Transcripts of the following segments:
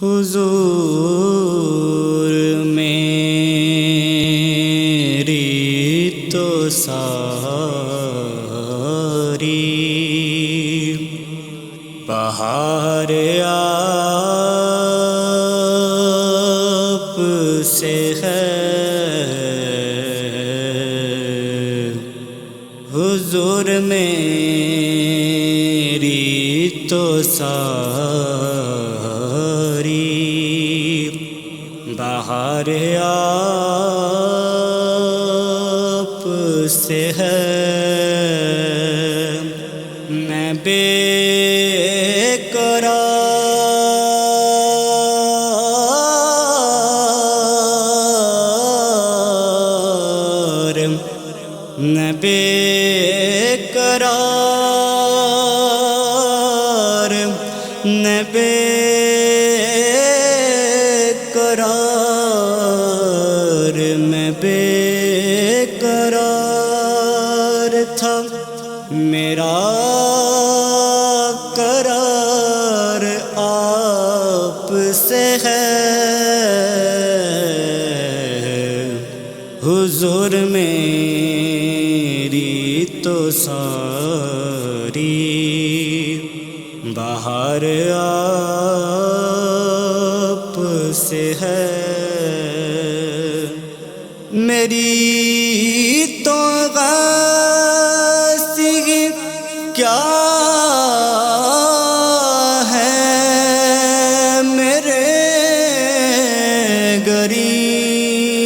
حضور میری تو ساری بہار آپ سے ہے، حضور میری تو ساری بہار آپ سے ہے، میں بے قرار، میں بے قرار، میں بے قرار، میں بے قرار تھا، میرا قرار آپ سے ہے، حضور میری تو ساری بہار آپ سے ہے، میری تو غاصی کیا ہے، میرے غریب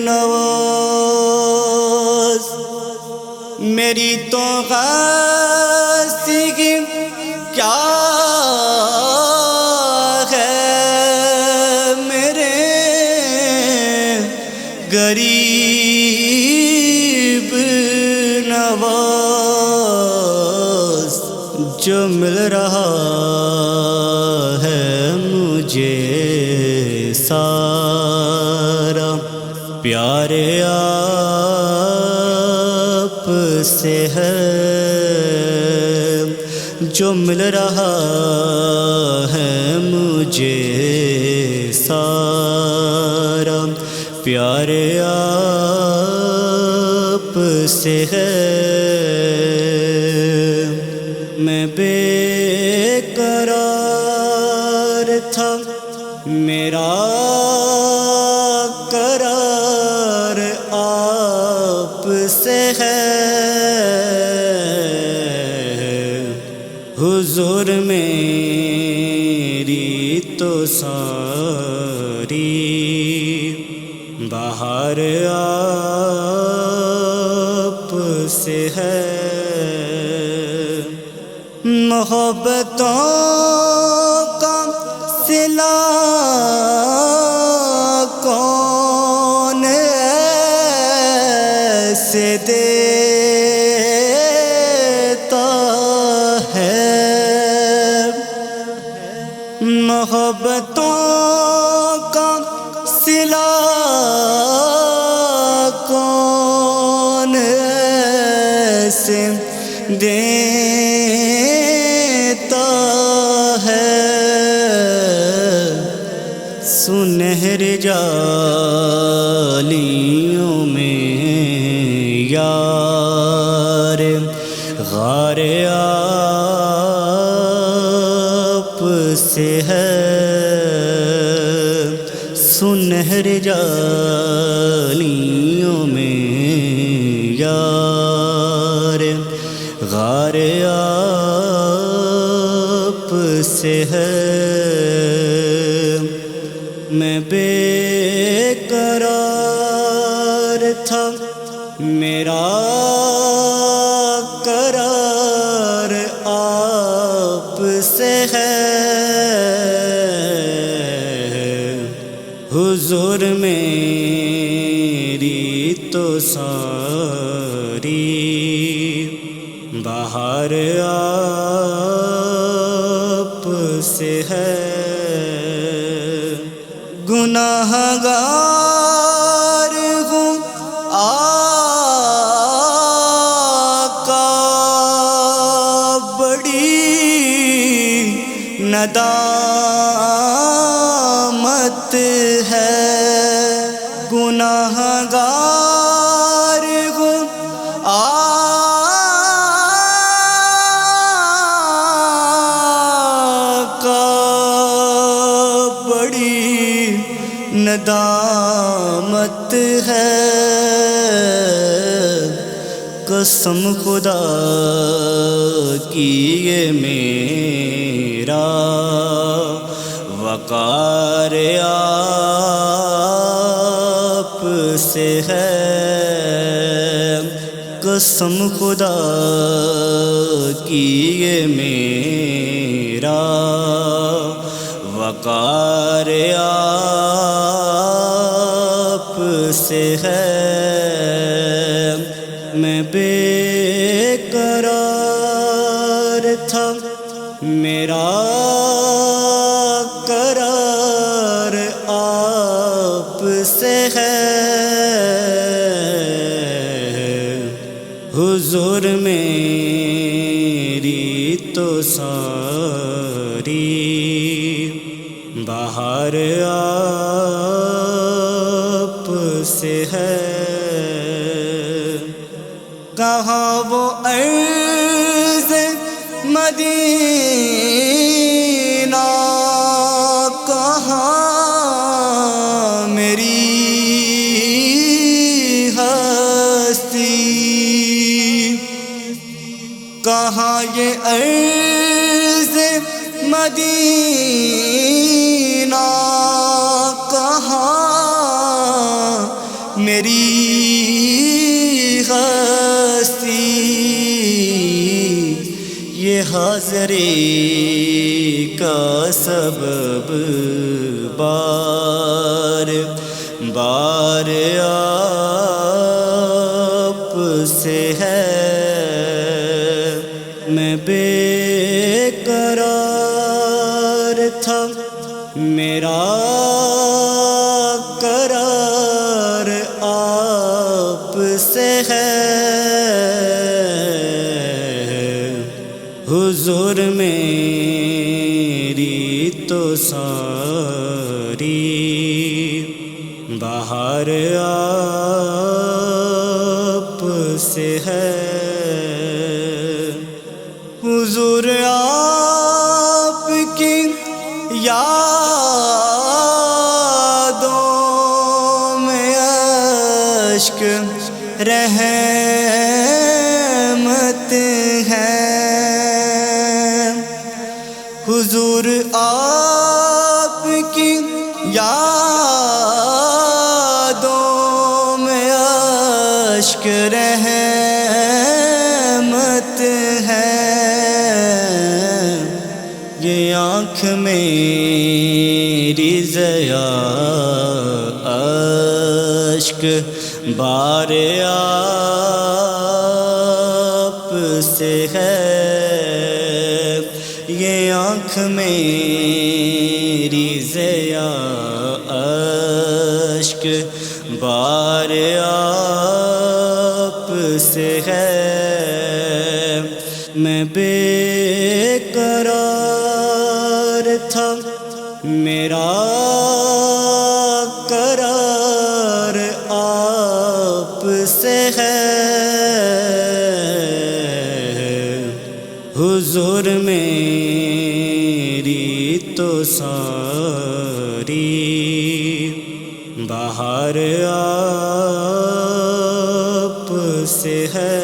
نواز، میری تو غاصی کیا ہے، میرے غریب نواز، جو مل رہا ہے مجھے سارا پیار آپ سے ہے، جو مل رہا ہے مجھے سارا پیار آپ سے ہے، میں بے قرار تھا، میرا قرار آپ سے ہے، حضور میری تو ساری بہار آپ سے ہے، محبتوں کا صلہ کون ایسے دیتا ہے، محبتوں کا صلہ کون ایسے دیتا ہے، سنہری جالیوں میں یار غار آپ سے ہے، سنہری جالیوں میں یار غار آپ سے ہے، میں بے قرار تھا، میرا قرار آپ سے ہے، حضور میری تو ساری بہار آپ سے ہے، گناہ گار ہوں آقا بڑی ندامت ہے، گناہ گار ہوں آقا، بڑی ندامت ہے، قسم خدا کی یہ میرا وقار آپ سے ہے، قسم خدا کی یہ میرا وقار آپ سے ہے، میں بے قرار تھا میرا قرار آپ سے ہے، حضور میری تو ساری بہار آپ سے ہے، کہاں وہ عرض مدینہ، کہاں میری ہستی، کہاں یہ عرض مدینہ، کہاں میری ہستی، یہ حاضری کا سبب بار بار آپ سے ہے، میں بے قرار تھا میرا قرار آپ سے ہے، حضور میری تو ساری بہار آپ سے ہے، حضور آپ کی یادوں میں اشک رحمت ہے، حضور آپ کی یادوں میں اشک رحمت ہے، یہ آنکھ میری ضیا اشک بار آپ سے ہے، یہ آنکھ میری ضیا اشک بار آپ سے ہے، میں بے قرار تھا میرا قرار آپ سے ہے، حضور میری تو ساری بہار آپ سے ہے۔